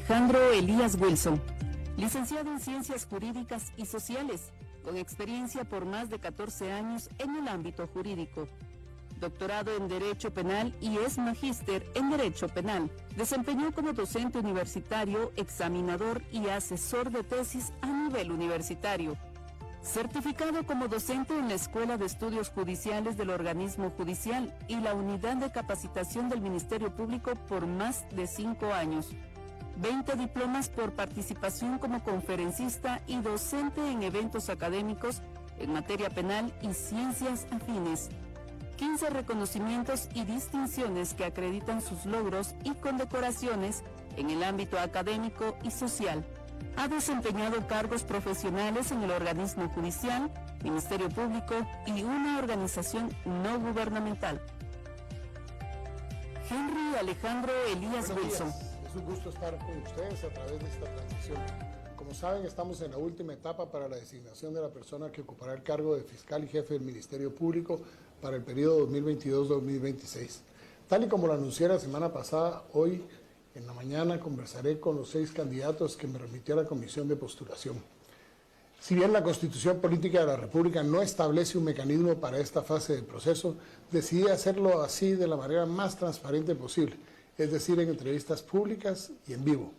Alejandro Elías Wilson, licenciado en Ciencias Jurídicas y Sociales, con experiencia por más de 14 años en el ámbito jurídico. Doctorado en Derecho Penal y es magíster en Derecho Penal. Desempeñó como docente universitario, examinador y asesor de tesis a nivel universitario. Certificado como docente en la Escuela de Estudios Judiciales del Organismo Judicial y la Unidad de Capacitación del Ministerio Público por más de 5 años. 20 diplomas por participación como conferencista y docente en eventos académicos en materia penal y ciencias afines. 15 reconocimientos y distinciones que acreditan sus logros y condecoraciones en el ámbito académico y social. Ha desempeñado cargos profesionales en el organismo judicial, Ministerio Público y una organización no gubernamental. Henry Alejandro Elías Wilson. Es un gusto estar con ustedes a través de esta transmisión. Como saben, estamos en la última etapa para la designación de la persona que ocupará el cargo de fiscal y jefe del Ministerio Público para el periodo 2022-2026. Tal y como lo anuncié la semana pasada, hoy en la mañana conversaré con los 6 candidatos que me remitió la Comisión de Postulación. Si bien la Constitución Política de la República no establece un mecanismo para esta fase del proceso, decidí hacerlo así de la manera más transparente posible, es decir, en entrevistas públicas y en vivo.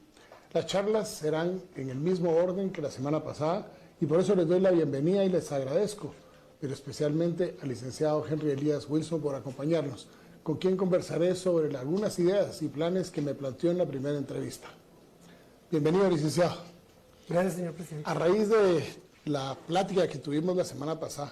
Las charlas serán en el mismo orden que la semana pasada y por eso les doy la bienvenida y les agradezco, pero especialmente al licenciado Henry Elías Wilson por acompañarnos, con quien conversaré sobre algunas ideas y planes que me planteó en la primera entrevista. Bienvenido, licenciado. Gracias, señor presidente. A raíz de la plática que tuvimos la semana pasada,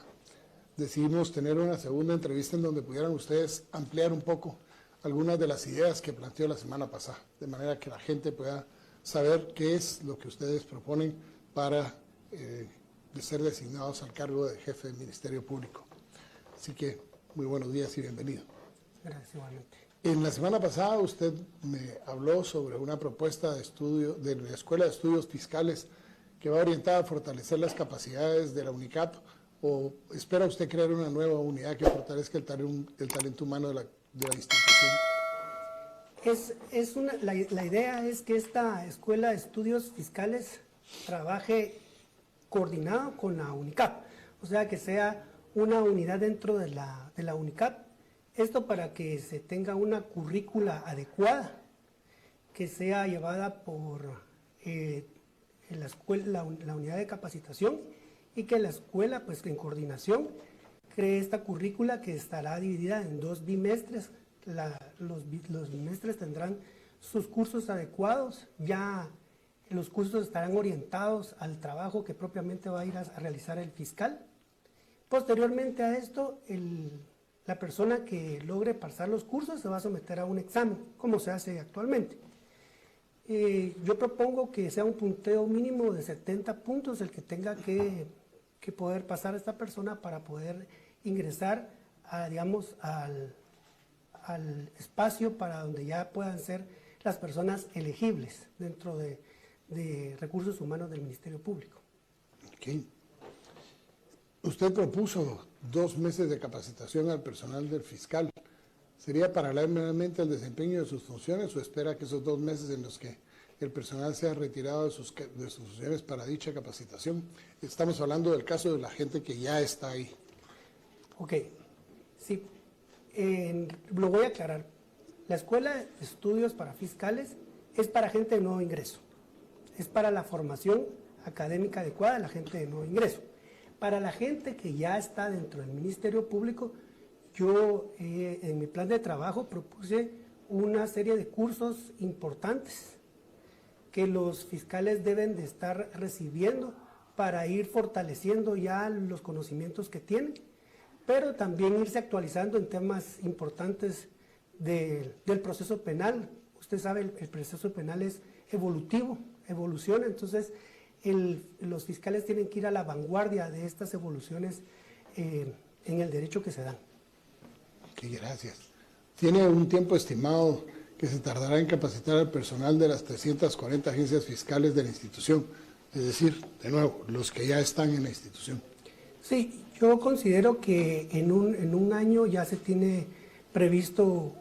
decidimos tener una segunda entrevista en donde pudieran ustedes ampliar un poco algunas de las ideas que planteó la semana pasada, de manera que la gente pueda saber qué es lo que ustedes proponen para de ser designados al cargo de jefe del Ministerio Público. Así que muy buenos días y bienvenido. Gracias, igualmente. En la semana pasada usted me habló sobre una propuesta de estudio de la Escuela de Estudios Fiscales que va orientada a fortalecer las capacidades de la UNICAP, o espera usted crear una nueva unidad que fortalezca el talento humano de la institución. La idea es que esta Escuela de Estudios Fiscales trabaje coordinado con la UNICAP, o sea que sea una unidad dentro de la UNICAP, esto para que se tenga una currícula adecuada, que sea llevada por la unidad de capacitación y que la escuela, pues en coordinación, cree esta currícula que estará dividida en 2 bimestres. Los bimestres tendrán sus cursos adecuados, ya los cursos estarán orientados al trabajo que propiamente va a ir a realizar el fiscal. Posteriormente a esto, la persona que logre pasar los cursos se va a someter a un examen, como se hace actualmente. Yo propongo que sea un punteo mínimo de 70 puntos el que tenga que poder pasar a esta persona para poder ingresar digamos, al espacio para donde ya puedan ser las personas elegibles dentro de recursos humanos del Ministerio Público. Okay. Usted propuso 2 meses de capacitación al personal del fiscal. ¿Sería paralelamente al desempeño de sus funciones o espera que esos 2 meses en los que el personal sea retirado de sus funciones para dicha capacitación? Estamos hablando del caso de la gente que ya está ahí. Ok, sí, lo voy a aclarar. La Escuela de Estudios para Fiscales es para gente de nuevo ingreso. Es para la formación académica adecuada de la gente de nuevo ingreso. Para la gente que ya está dentro del Ministerio Público, yo en mi plan de trabajo propuse una serie de cursos importantes que los fiscales deben de estar recibiendo para ir fortaleciendo ya los conocimientos que tienen, pero también irse actualizando en temas importantes del proceso penal. Usted sabe, el proceso penal es evolutivo, evoluciona, entonces los fiscales tienen que ir a la vanguardia de estas evoluciones en el derecho que se dan. Ok, gracias. ¿Tiene un tiempo estimado que se tardará en capacitar al personal de las 340 agencias fiscales de la institución? Es decir, de nuevo, los que ya están en la institución. Sí, yo considero que en un año ya se tiene previsto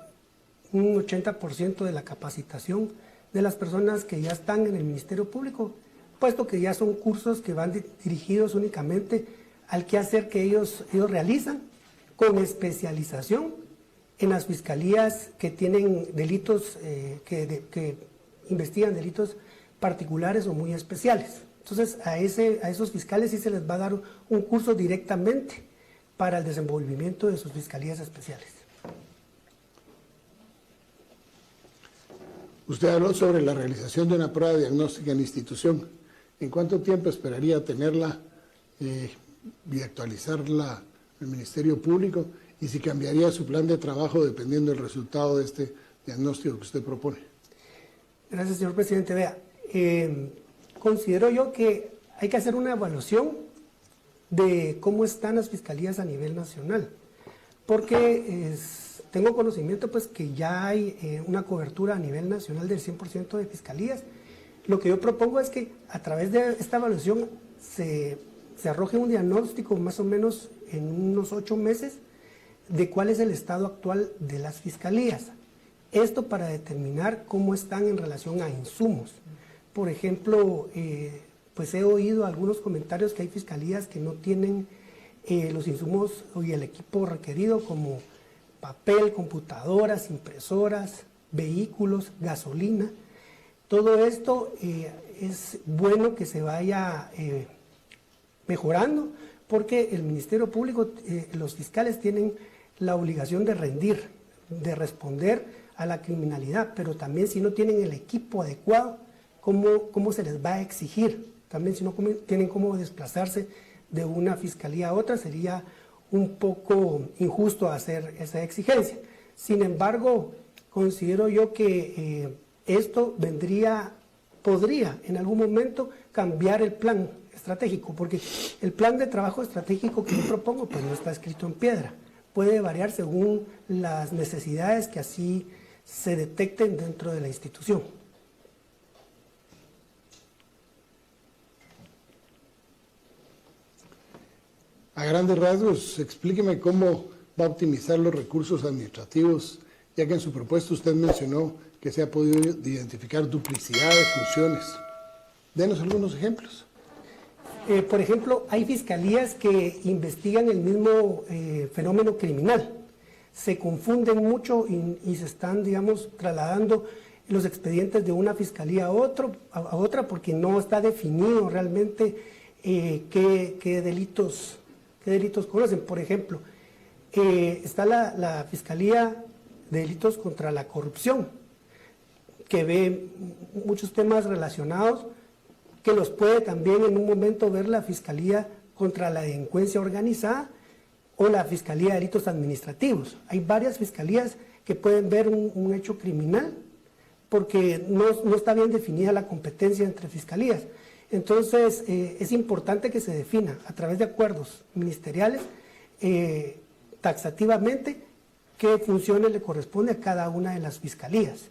un 80% de la capacitación de las personas que ya están en el Ministerio Público, puesto que ya son cursos que van dirigidos únicamente al quehacer que ellos realizan, con especialización en las fiscalías que tienen delitos, que investigan delitos particulares o muy especiales. Entonces, a esos fiscales sí se les va a dar un curso directamente para el desenvolvimiento de sus fiscalías especiales. Usted habló sobre la realización de una prueba diagnóstica en la institución. ¿En cuánto tiempo esperaría tenerla y actualizarla el Ministerio Público? Y si cambiaría su plan de trabajo dependiendo del resultado de este diagnóstico que usted propone. Gracias, señor presidente. Vea, considero yo que hay que hacer una evaluación de cómo están las fiscalías a nivel nacional, porque tengo conocimiento pues que ya hay una cobertura a nivel nacional del 100% de fiscalías. Lo que yo propongo es que a través de esta evaluación se arroje un diagnóstico más o menos en unos 8 meses de cuál es el estado actual de las fiscalías. Esto para determinar cómo están en relación a insumos. Por ejemplo, pues he oído algunos comentarios que hay fiscalías que no tienen los insumos y el equipo requerido, como papel, computadoras, impresoras, vehículos, gasolina. Todo esto es bueno que se vaya mejorando, porque el Ministerio Público, los fiscales tienen la obligación de rendir, de responder a la criminalidad, pero también si no tienen el equipo adecuado, ¿cómo se les va a exigir? También si no tienen cómo desplazarse de una fiscalía a otra, sería un poco injusto hacer esa exigencia. Sin embargo, considero yo que esto podría en algún momento cambiar el plan estratégico, porque el plan de trabajo estratégico que yo propongo pues no está escrito en piedra, puede variar según las necesidades que así se detecten dentro de la institución. A grandes rasgos, explíqueme cómo va a optimizar los recursos administrativos, ya que en su propuesta usted mencionó que se ha podido identificar duplicidad de funciones. Denos algunos ejemplos. Por ejemplo, hay fiscalías que investigan el mismo fenómeno criminal. Se confunden mucho y se están, digamos, trasladando los expedientes de una fiscalía a otra porque no está definido realmente qué delitos conocen. Por ejemplo, está la Fiscalía de Delitos contra la Corrupción, que ve muchos temas relacionados, que los puede también en un momento ver la Fiscalía contra la Delincuencia Organizada o la Fiscalía de Delitos Administrativos. Hay varias fiscalías que pueden ver un hecho criminal porque no está bien definida la competencia entre fiscalías. Entonces, es importante que se defina a través de acuerdos ministeriales taxativamente qué funciones le corresponde a cada una de las fiscalías,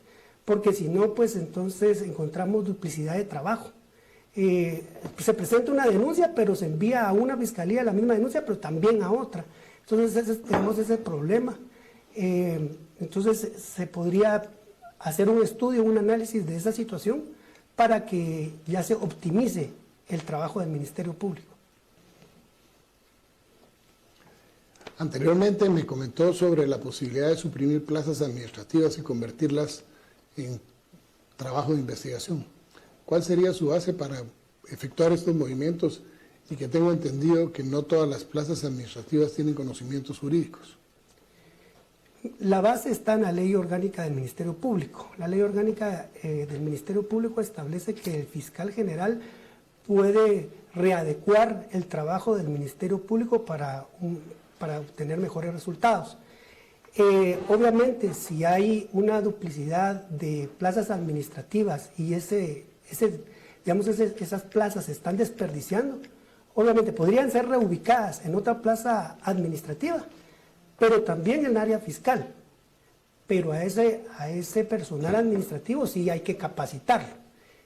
porque si no, pues entonces encontramos duplicidad de trabajo. Se presenta una denuncia, pero se envía a una fiscalía la misma denuncia, pero también a otra. Entonces tenemos ese problema. Entonces se podría hacer un estudio, un análisis de esa situación para que ya se optimice el trabajo del Ministerio Público. Anteriormente me comentó sobre la posibilidad de suprimir plazas administrativas y convertirlas en trabajo de investigación. ¿Cuál sería su base para efectuar estos movimientos? Y que tengo entendido que no todas las plazas administrativas tienen conocimientos jurídicos. La base está en la Ley Orgánica del Ministerio Público. La Ley Orgánica del Ministerio Público establece que el fiscal general puede readecuar el trabajo del Ministerio Público para obtener mejores resultados. Obviamente, si hay una duplicidad de plazas administrativas y esas plazas se están desperdiciando, obviamente podrían ser reubicadas en otra plaza administrativa, pero también en el área fiscal. Pero a ese personal administrativo sí hay que capacitarlo.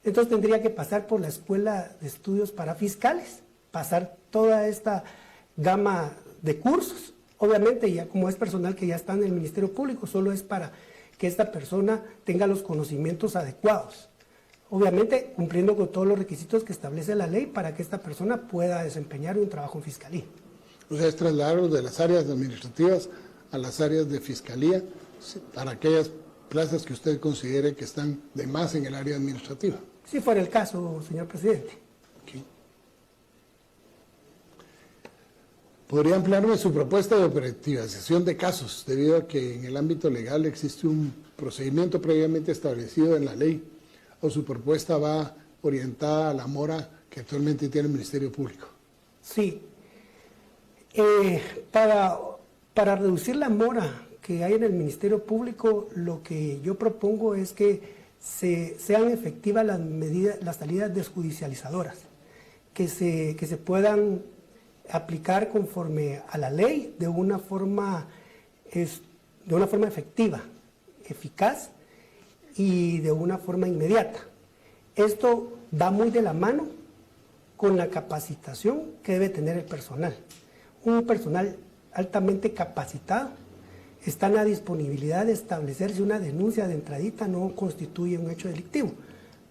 Entonces tendría que pasar por la Escuela de Estudios para Fiscales, pasar toda esta gama de cursos. Obviamente, ya como es personal que ya está en el Ministerio Público, solo es para que esta persona tenga los conocimientos adecuados. Obviamente cumpliendo con todos los requisitos que establece la ley para que esta persona pueda desempeñar un trabajo en fiscalía. O sea, es trasladarlo de las áreas administrativas a las áreas de fiscalía para aquellas plazas que usted considere que están de más en el área administrativa. Si fuera el caso, señor presidente. Okay. ¿Podría ampliarme su propuesta de operativización de casos, debido a que en el ámbito legal existe un procedimiento previamente establecido en la ley, o su propuesta va orientada a la mora que actualmente tiene el Ministerio Público? Sí. Para reducir la mora que hay en el Ministerio Público, lo que yo propongo es que sean efectivas las salidas desjudicializadoras, que se puedan aplicar conforme a la ley de una forma efectiva, eficaz y de una forma inmediata. Esto va muy de la mano con la capacitación que debe tener el personal. Un personal altamente capacitado está en la disponibilidad de establecer si una denuncia de entradita no constituye un hecho delictivo,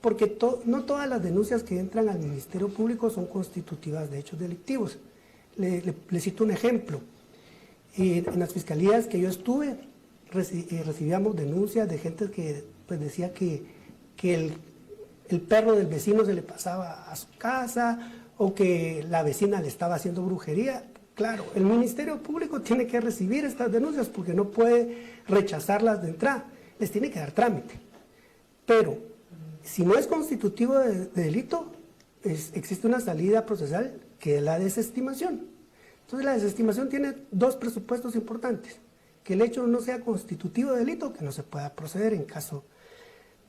porque no todas las denuncias que entran al Ministerio Público son constitutivas de hechos delictivos. Le cito un ejemplo. En las fiscalías que yo estuve, recibíamos denuncias de gente que pues, decía que el perro del vecino se le pasaba a su casa o que la vecina le estaba haciendo brujería. Claro, el Ministerio Público tiene que recibir estas denuncias porque no puede rechazarlas de entrada, les tiene que dar trámite. Pero si no es constitutivo de delito, existe una salida procesal que es la desestimación. Entonces la desestimación tiene dos presupuestos importantes: que el hecho no sea constitutivo de delito, que no se pueda proceder en caso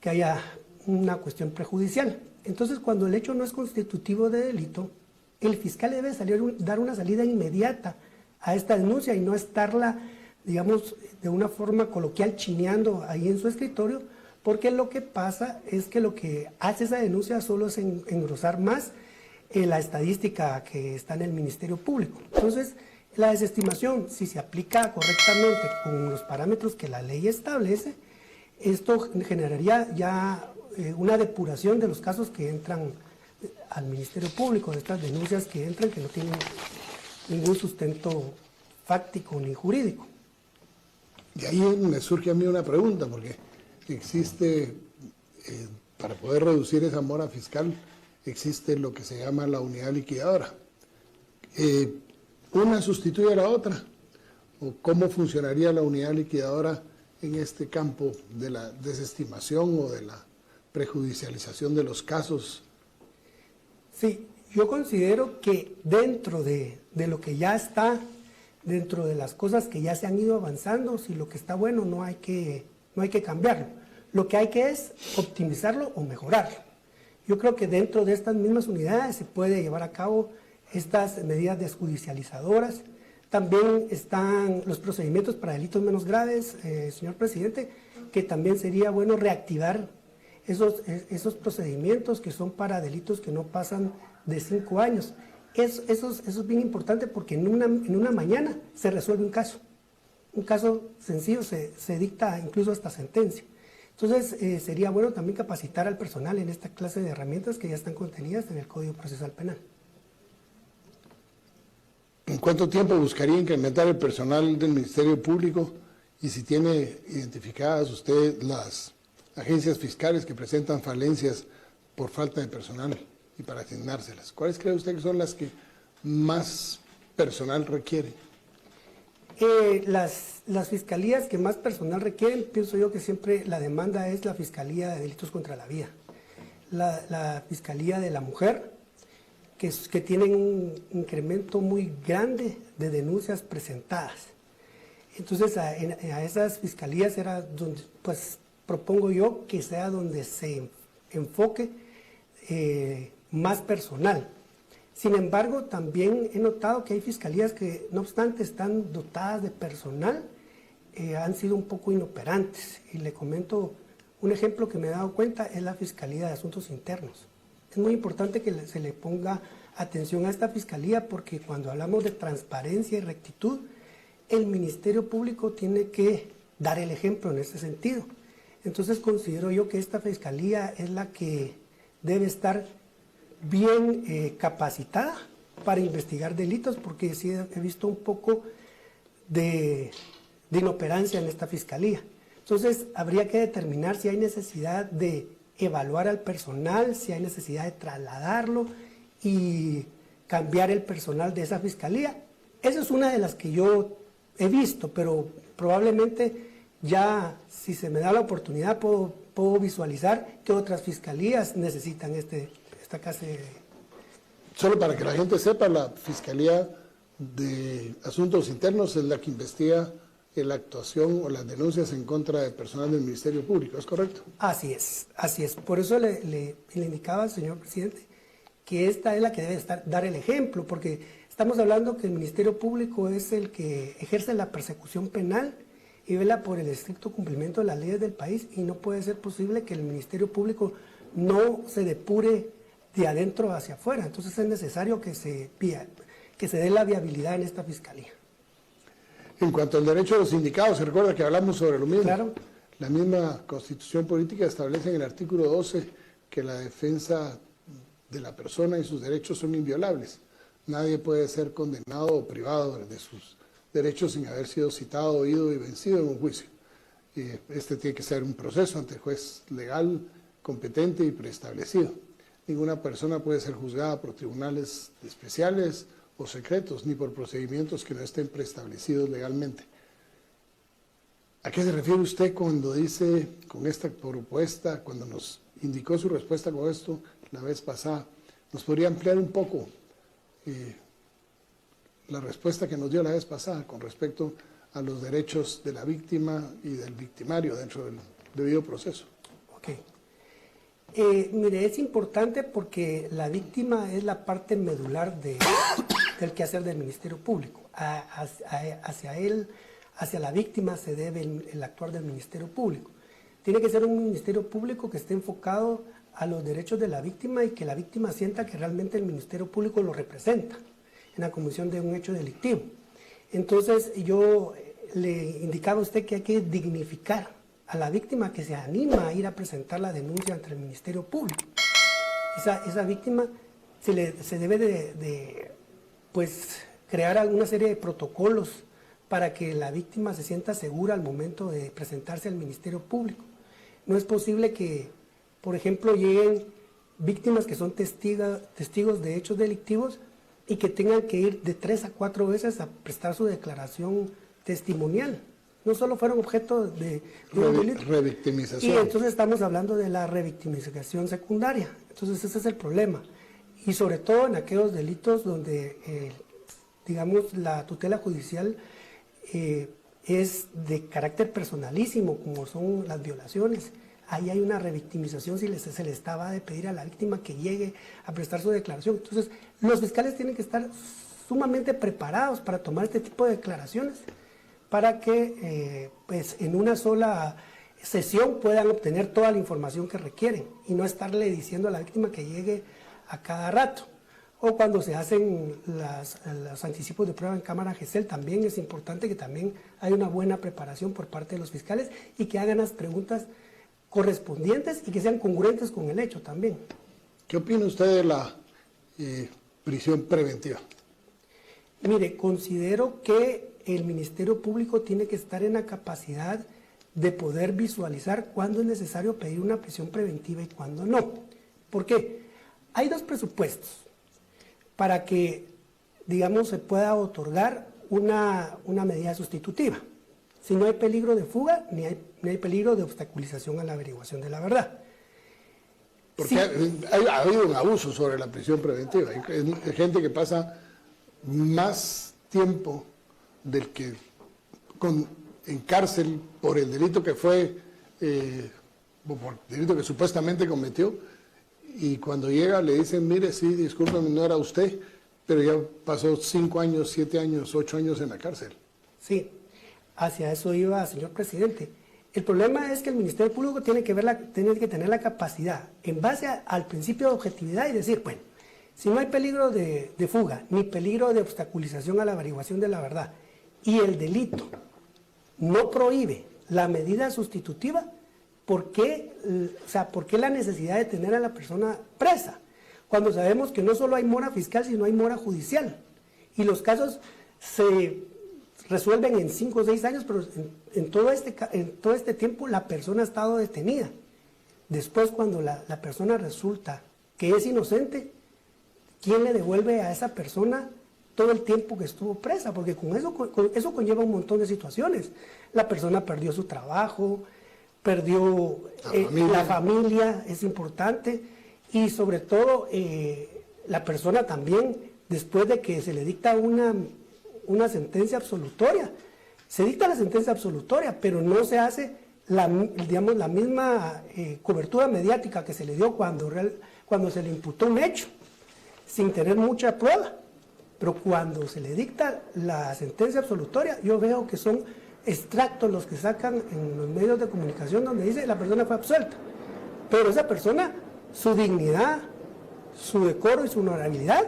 que haya una cuestión prejudicial. Entonces, cuando el hecho no es constitutivo de delito, el fiscal debe dar una salida inmediata a esta denuncia y no estarla, digamos, de una forma coloquial chineando ahí en su escritorio, porque lo que pasa es que lo que hace esa denuncia solo es engrosar más la estadística que está en el Ministerio Público. Entonces, la desestimación, si se aplica correctamente con los parámetros que la ley establece, esto generaría ya una depuración de los casos que entran al Ministerio Público, de estas denuncias que entran que no tienen ningún sustento fáctico ni jurídico. Y ahí me surge a mí una pregunta, porque existe, para poder reducir esa mora fiscal, existe lo que se llama la unidad liquidadora. ¿Una sustituye a la otra? ¿O cómo funcionaría la unidad liquidadora en este campo de la desestimación o de la prejudicialización de los casos? Sí, yo considero que dentro de lo que ya está, dentro de las cosas que ya se han ido avanzando, si lo que está bueno no hay que cambiarlo. Lo que hay que es optimizarlo o mejorarlo. Yo creo que dentro de estas mismas unidades se puede llevar a cabo estas medidas desjudicializadoras. También están los procedimientos para delitos menos graves, señor presidente, que también sería bueno reactivar esos procedimientos que son para delitos que no pasan de 5 años. Eso es bien importante porque en una mañana se resuelve un caso sencillo, se dicta incluso hasta sentencia. Entonces sería bueno también capacitar al personal en esta clase de herramientas que ya están contenidas en el Código Procesal Penal. ¿En cuánto tiempo buscaría incrementar el personal del Ministerio Público? Y si tiene identificadas usted las agencias fiscales que presentan falencias por falta de personal y para asignárselas, ¿cuáles cree usted que son las que más personal requieren? Las fiscalías que más personal requieren, pienso yo que siempre la demanda es la Fiscalía de Delitos contra la Vida, la Fiscalía de la Mujer, que tienen un incremento muy grande de denuncias presentadas. Entonces a esas fiscalías era donde, pues propongo yo que sea donde se enfoque más personal. Sin embargo, también he notado que hay fiscalías que, no obstante, están dotadas de personal, han sido un poco inoperantes. Y le comento un ejemplo que me he dado cuenta, es la Fiscalía de Asuntos Internos. Es muy importante que se le ponga atención a esta fiscalía porque cuando hablamos de transparencia y rectitud, el Ministerio Público tiene que dar el ejemplo en ese sentido. Entonces considero yo que esta fiscalía es la que debe estar bien capacitada para investigar delitos, porque sí he visto un poco de inoperancia en esta fiscalía. Entonces habría que determinar si hay necesidad de evaluar al personal, si hay necesidad de trasladarlo y cambiar el personal de esa fiscalía. Esa es una de las que yo he visto, pero probablemente ya, si se me da la oportunidad, puedo visualizar que otras fiscalías necesitan esta clase de... Solo para que la gente sepa, la Fiscalía de Asuntos Internos es la que investiga la actuación o las denuncias en contra de personal del Ministerio Público, ¿es correcto? Así es, así es. Por eso le indicaba al señor presidente que esta es la que debe dar el ejemplo, porque estamos hablando que el Ministerio Público es el que ejerce la persecución penal y vela por el estricto cumplimiento de las leyes del país, y no puede ser posible que el Ministerio Público no se depure de adentro hacia afuera. Entonces es necesario que se dé la viabilidad en esta fiscalía. En cuanto al derecho de los sindicados, se recuerda que hablamos sobre lo mismo. Claro. La misma Constitución Política establece en el artículo 12 que la defensa de la persona y sus derechos son inviolables. Nadie puede ser condenado o privado de sus derechos sin haber sido citado, oído y vencido en un juicio. Este tiene que ser un proceso ante el juez legal, competente y preestablecido. Ninguna persona puede ser juzgada por tribunales especiales o secretos, ni por procedimientos que no estén preestablecidos legalmente. ¿A qué se refiere usted cuando dice, con esta propuesta, cuando nos indicó su respuesta con esto la vez pasada? ¿Nos podría ampliar un poco la respuesta que nos dio la vez pasada con respecto a los derechos de la víctima y del victimario dentro del debido proceso? Ok. Mire, es importante porque la víctima es la parte medular del quehacer del Ministerio Público. Hacia la víctima se debe el actuar del Ministerio Público. Tiene que ser un Ministerio Público que esté enfocado a los derechos de la víctima y que la víctima sienta que realmente el Ministerio Público lo representa en la comisión de un hecho delictivo. Entonces yo le indicaba a usted que hay que dignificar a la víctima que se anima a ir a presentar la denuncia ante el Ministerio Público. Esa víctima se debe de crear alguna serie de protocolos para que la víctima se sienta segura al momento de presentarse al Ministerio Público. No es posible que, por ejemplo, lleguen víctimas que son testigos de hechos delictivos y que tengan que ir de 3 a 4 veces a prestar su declaración testimonial. No solo fueron objeto de un delito. Revictimización. Y entonces estamos hablando de la revictimización secundaria. Entonces ese es el problema. Y sobre todo en aquellos delitos donde, digamos, la tutela judicial es de carácter personalísimo, como son las violaciones. Ahí hay una revictimización si se le estaba de pedir a la víctima que llegue a prestar su declaración. Entonces, los fiscales tienen que estar sumamente preparados para tomar este tipo de declaraciones para que en una sola sesión puedan obtener toda la información que requieren y no estarle diciendo a la víctima que llegue a cada rato. O cuando se hacen los anticipos de prueba en cámara GESEL, también es importante que también haya una buena preparación por parte de los fiscales y que hagan las preguntas correspondientes y que sean congruentes con el hecho también. ¿Qué opina usted de la prisión preventiva? Mire, considero que el Ministerio Público tiene que estar en la capacidad de poder visualizar cuándo es necesario pedir una prisión preventiva y cuándo no. ¿Por qué? Hay dos presupuestos para que, digamos, se pueda otorgar una medida sustitutiva. Si no hay peligro de fuga, ni hay peligro de obstaculización a la averiguación de la verdad. Porque Sí. ha habido un abuso sobre la prisión preventiva. Hay gente que pasa más tiempo del que en cárcel por el delito que fue, por el delito que supuestamente cometió, y cuando llega le dicen, mire, sí, discúlpeme, no era usted, pero ya pasó 5 años, 7 años, 8 años en la cárcel. Sí, hacia eso iba, señor presidente. El problema es que el Ministerio Público tiene que tener la capacidad, en base al principio de objetividad, y decir, bueno, si no hay peligro de fuga, ni peligro de obstaculización a la averiguación de la verdad, y el delito no prohíbe la medida sustitutiva, ¿por qué la necesidad de tener a la persona presa? Cuando sabemos que no solo hay mora fiscal, sino hay mora judicial. Y los casos se resuelven en 5 o 6 años, pero en todo este tiempo la persona ha estado detenida. Después, cuando la persona resulta que es inocente, ¿quién le devuelve a esa persona todo el tiempo que estuvo presa? Porque eso conlleva un montón de situaciones. La persona perdió su trabajo, perdió la familia, es importante, y sobre todo la persona también, después de que se le dicta una sentencia absolutoria, se dicta la sentencia absolutoria, pero no se hace la misma cobertura mediática que se le dio cuando se le imputó un hecho, sin tener mucha prueba. Pero cuando se le dicta la sentencia absolutoria, yo veo que son extractos los que sacan en los medios de comunicación donde dice la persona fue absuelta. Pero esa persona, su dignidad, su decoro y su honorabilidad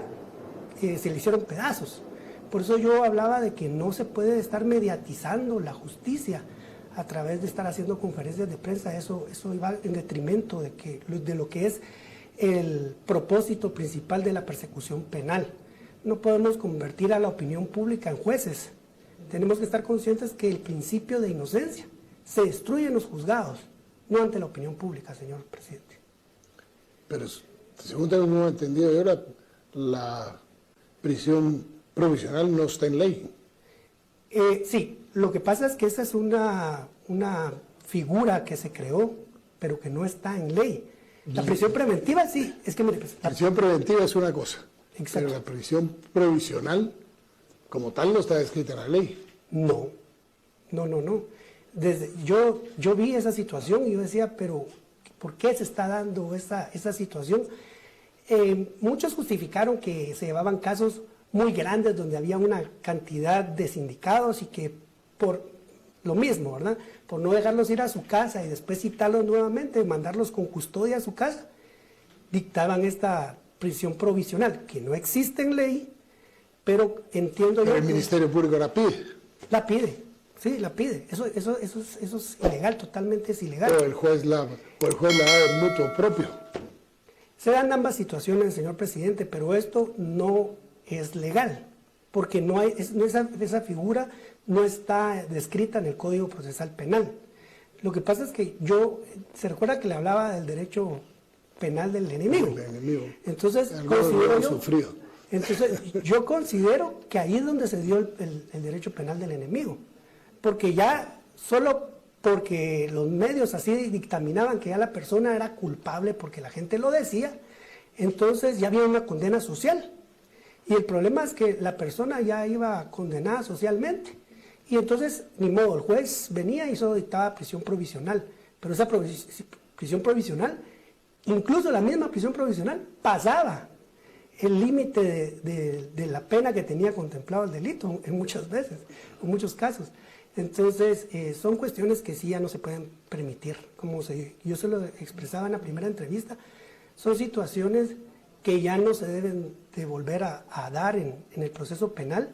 se le hicieron pedazos. Por eso yo hablaba de que no se puede estar mediatizando la justicia a través de estar haciendo conferencias de prensa. Eso va en detrimento de lo que es el propósito principal de la persecución penal. No podemos convertir a la opinión pública en jueces. Tenemos que estar conscientes que el principio de inocencia se destruye en los juzgados, no ante la opinión pública, señor presidente. Pero según tengo entendido ahora, la prisión provisional no está en ley. Sí, lo que pasa es que esa es una figura que se creó, pero que no está en ley. La prisión preventiva sí, es que mire, la prisión preventiva es una cosa. Exacto. Pero la prisión provisional, como tal, no está descrita en la ley. No. Yo vi esa situación y yo decía, pero ¿por qué se está dando esa situación? Muchos justificaron que se llevaban casos muy grandes donde había una cantidad de sindicados y que por lo mismo, ¿verdad? Por no dejarlos ir a su casa y después citarlos nuevamente, mandarlos con custodia a su casa, dictaban esta prisión provisional, que no existe en ley, pero entiendo yo... Pero el Ministerio Público la pide. La pide, sí, la pide. Eso es ilegal, totalmente es ilegal. O el juez la da de mutuo propio. Se dan ambas situaciones, señor presidente, pero esto no es legal, porque esa figura no está descrita en el Código Procesal Penal. Lo que pasa es que se recuerda que le hablaba del derecho penal del enemigo. Entonces, yo considero que ahí es donde se dio el derecho penal del enemigo, porque ya solo porque los medios así dictaminaban que ya la persona era culpable porque la gente lo decía, entonces ya había una condena social. Y el problema es que la persona ya iba condenada socialmente. Y entonces, ni modo, el juez venía y solo dictaba prisión provisional. Pero esa prisión provisional, incluso la misma prisión provisional, pasaba el límite de la pena que tenía contemplado el delito en muchas veces, en muchos casos. Entonces, son cuestiones que sí ya no se pueden permitir. Yo se lo expresaba en la primera entrevista, son situaciones que ya no se deben de volver a dar en el proceso penal.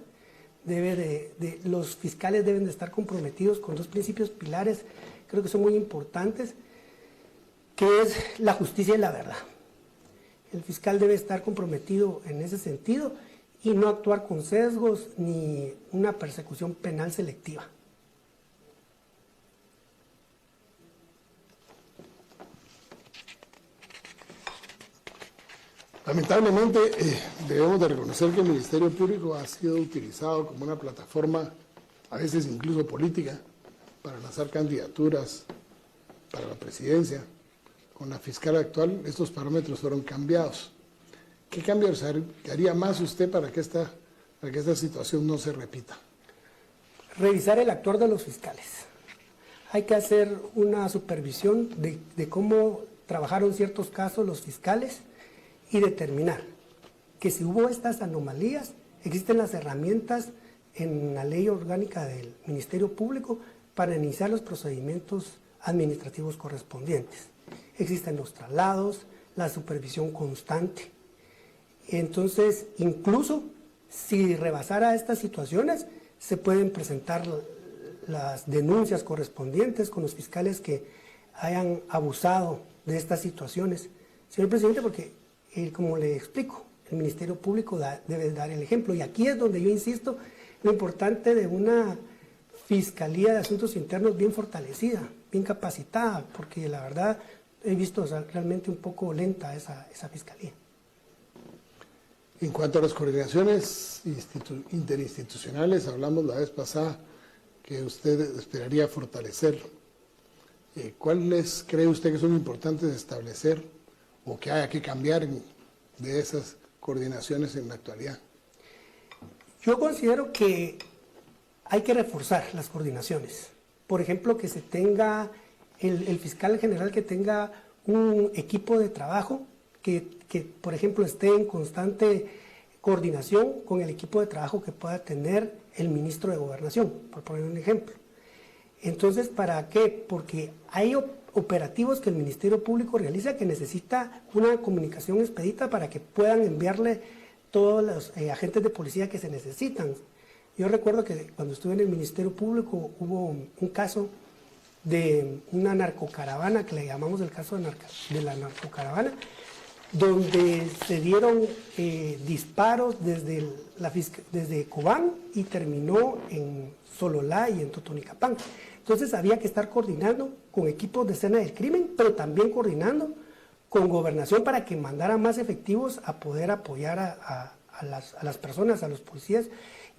Los fiscales deben de estar comprometidos con 2 principios pilares, creo que son muy importantes, que es la justicia y la verdad. El fiscal debe estar comprometido en ese sentido y no actuar con sesgos ni una persecución penal selectiva. Lamentablemente, debemos de reconocer que el Ministerio Público ha sido utilizado como una plataforma, a veces incluso política, para lanzar candidaturas para la presidencia. Con la fiscal actual, estos parámetros fueron cambiados. ¿Qué cambios haría más usted para que esta situación no se repita? Revisar el actuar de los fiscales. Hay que hacer una supervisión de cómo trabajaron ciertos casos los fiscales y determinar que si hubo estas anomalías, existen las herramientas en la ley orgánica del Ministerio Público para iniciar los procedimientos administrativos correspondientes. Existen los traslados, la supervisión constante. Entonces, incluso si rebasara estas situaciones, se pueden presentar las denuncias correspondientes con los fiscales que hayan abusado de estas situaciones. Señor presidente, porque como le explico, el Ministerio Público debe dar el ejemplo. Y aquí es donde yo insisto lo importante de una Fiscalía de Asuntos Internos bien fortalecida, bien capacitada, porque la verdad he visto realmente un poco lenta esa fiscalía. En cuanto a las coordinaciones interinstitucionales, hablamos la vez pasada que usted esperaría fortalecer. ¿Cuáles cree usted que son importantes establecer o que haya que cambiar de esas coordinaciones en la actualidad? Yo considero que hay que reforzar las coordinaciones. Por ejemplo, que se tenga el fiscal general que tenga un equipo de trabajo que, por ejemplo, esté en constante coordinación con el equipo de trabajo que pueda tener el ministro de Gobernación, por poner un ejemplo. Entonces, ¿para qué? Porque hay operativos que el Ministerio Público realiza que necesita una comunicación expedita para que puedan enviarle todos los agentes de policía que se necesitan. Yo recuerdo que cuando estuve en el Ministerio Público hubo un caso de una narcocaravana, que le llamamos el caso de la narcocaravana, donde se dieron disparos desde Cobán y terminó en Sololá y en Totonicapán. Entonces había que estar coordinando con equipos de escena del crimen, pero también coordinando con Gobernación para que mandaran más efectivos a poder apoyar a las personas, a los policías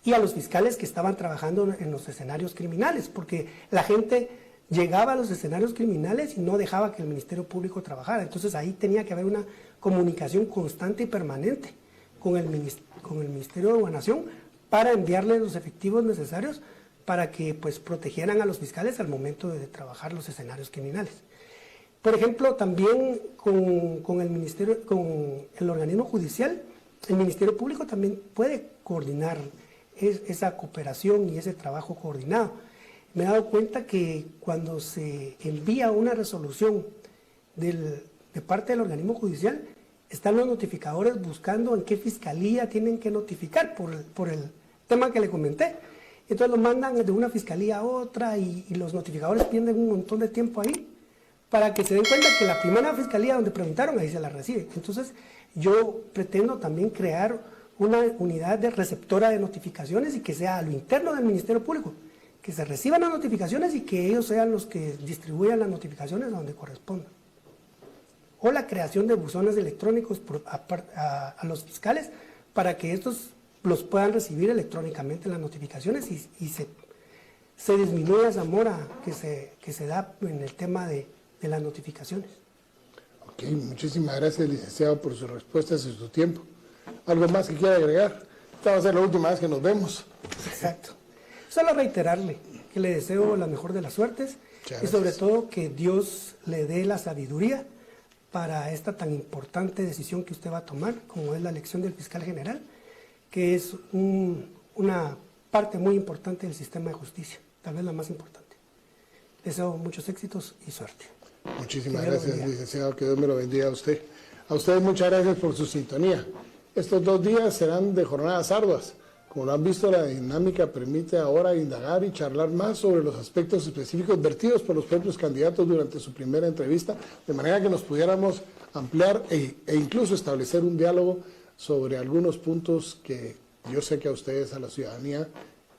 y a los fiscales que estaban trabajando en los escenarios criminales, porque la gente llegaba a los escenarios criminales y no dejaba que el Ministerio Público trabajara. Entonces ahí tenía que haber una comunicación constante y permanente con el Ministerio de Gobernación para enviarle los efectivos necesarios para que pues protegieran a los fiscales al momento de trabajar los escenarios criminales. Por ejemplo, también con el organismo judicial, el Ministerio Público también puede coordinar esa cooperación y ese trabajo coordinado. Me he dado cuenta que cuando se envía una resolución de parte del organismo judicial, están los notificadores buscando en qué fiscalía tienen que notificar por el tema que le comenté. Entonces lo mandan de una fiscalía a otra y los notificadores pierden un montón de tiempo ahí para que se den cuenta que la primera fiscalía donde preguntaron, ahí se la recibe. Entonces yo pretendo también crear una unidad de receptora de notificaciones y que sea a lo interno del Ministerio Público, que se reciban las notificaciones y que ellos sean los que distribuyan las notificaciones a donde correspondan. O la creación de buzones electrónicos a los fiscales para que estos los puedan recibir electrónicamente las notificaciones y se disminuya esa mora que se da en el tema de las notificaciones. Ok, muchísimas gracias, licenciado, por sus respuestas y su tiempo. ¿Algo más que quiera agregar? Esta va a ser la última vez que nos vemos. Exacto. Solo reiterarle que le deseo la mejor de las suertes y sobre todo que Dios le dé la sabiduría para esta tan importante decisión que usted va a tomar, como es la elección del fiscal general, que es una parte muy importante del sistema de justicia, tal vez la más importante. Deseo muchos éxitos y suerte. Muchísimas gracias, licenciado, que Dios me lo bendiga a usted. A ustedes muchas gracias por su sintonía. Estos 2 días serán de jornadas arduas. Como lo han visto, la dinámica permite ahora indagar y charlar más sobre los aspectos específicos vertidos por los propios candidatos durante su primera entrevista, de manera que nos pudiéramos ampliar e incluso establecer un diálogo sobre algunos puntos que yo sé que a ustedes, a la ciudadanía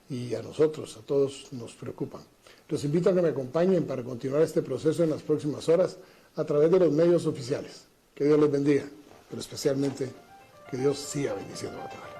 y a nosotros, a todos nos preocupan. Los invito a que me acompañen para continuar este proceso en las próximas horas a través de los medios oficiales. Que Dios les bendiga, pero especialmente que Dios siga bendiciendo a todos.